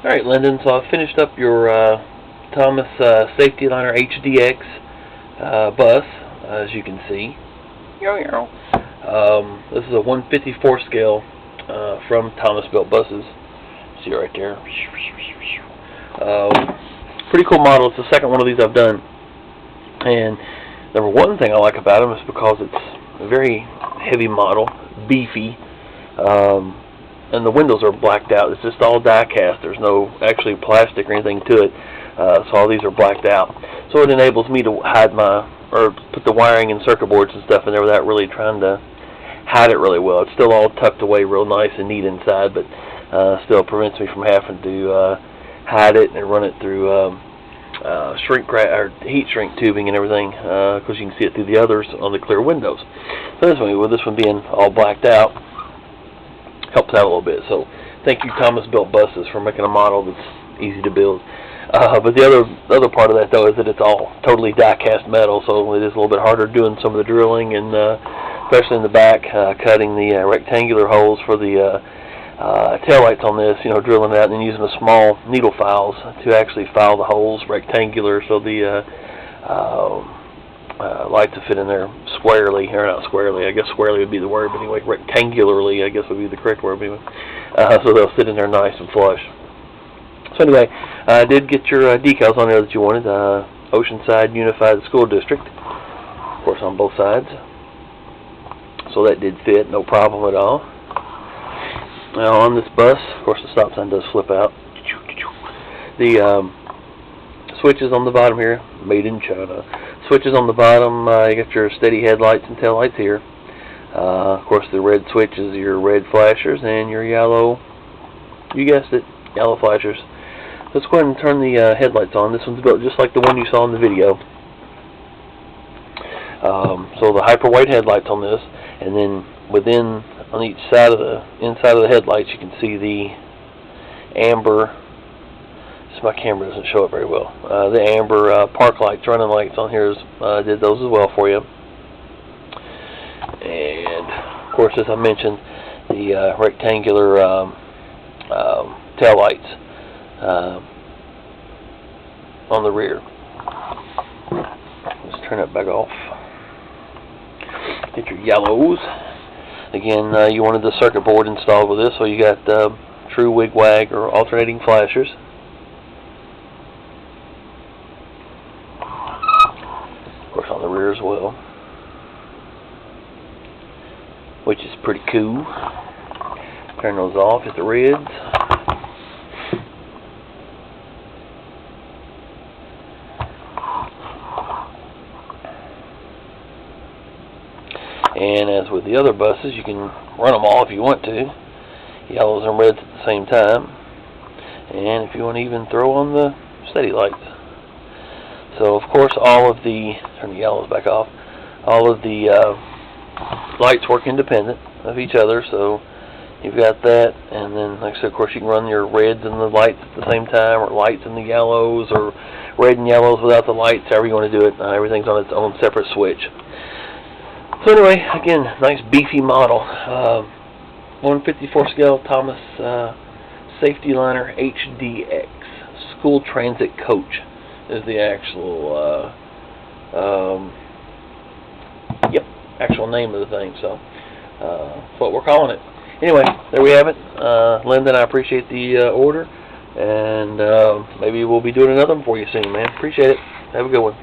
Alright, Lyndon, so I've finished up your Thomas Saf-T-Liner HDX bus, as you can see. This is a 154 scale from Thomas Built Buses. See right there. Pretty cool model. It's the second one of these I've done. And number one thing I like about them is because it's a very heavy model, beefy. And the windows are blacked out. It's just all die cast. There's no actually plastic or anything to it. So all these are blacked out. So it enables me to hide or put the wiring and circuit boards and stuff in there without really trying to hide it really well. It's still all tucked away real nice and neat inside, but still prevents me from having to hide it and run it through heat shrink tubing and everything, because you can see it through the others on the clear windows. So this one, with this one being all blacked out, helps out a little bit. So thank you, Thomas Built Buses, for making a model that's easy to build. But the other part of that, though, is that it's all totally die-cast metal, so it is a little bit harder doing some of the drilling, and especially in the back, cutting the rectangular holes for the taillights on this, drilling it out and then using the small needle files to actually file the holes rectangular so the lights to fit in there squarely, or not squarely, I guess squarely would be the word, but anyway, rectangularly, I guess would be the correct word, anyway. So they'll sit in there nice and flush. So anyway, I did get your decals on there that you wanted, OCEANSIDE Unified School District, of course on both sides. So that did fit, no problem at all. Now on this bus, of course the stop sign does flip out. The switches on the bottom here, made in China. Switches on the bottom, you got your steady headlights and tail lights here. Of course the red switch is your red flashers, and your yellow, you guessed it, yellow flashers. Let's go ahead and turn the headlights on. This one's built just like the one you saw in the video. So the hyper white headlights on this, and then within, on each side of the inside of the headlights, you can see the amber. My camera doesn't show it very well. The amber park lights, running lights on here did those as well for you. And of course, as I mentioned, the rectangular tail lights on the rear. Let's turn that back off. Get your yellows. Again, you wanted the circuit board installed with this, so you got true wig-wag or alternating flashers. Of course, on the rear as well, which is pretty cool. Turn those off, hit the reds. And as with the other buses, you can run them all if you want to, yellows and reds at the same time, and if you want to even throw on the steady lights. So of course all of the, turn the yellows back off, all of the lights work independent of each other, so you've got that, and then like I said, of course you can run your reds and the lights at the same time, or lights and the yellows, or red and yellows without the lights, however you want to do it. Everything's on its own separate switch. So anyway, again, nice beefy model. 154 scale Thomas Saf-T-Liner HDX School Transit Coach is the actual actual name of the thing. So that's what we're calling it. Anyway, there we have it. Lyndon, I appreciate the order, and maybe we'll be doing another one for you soon, man. Appreciate it. Have a good one.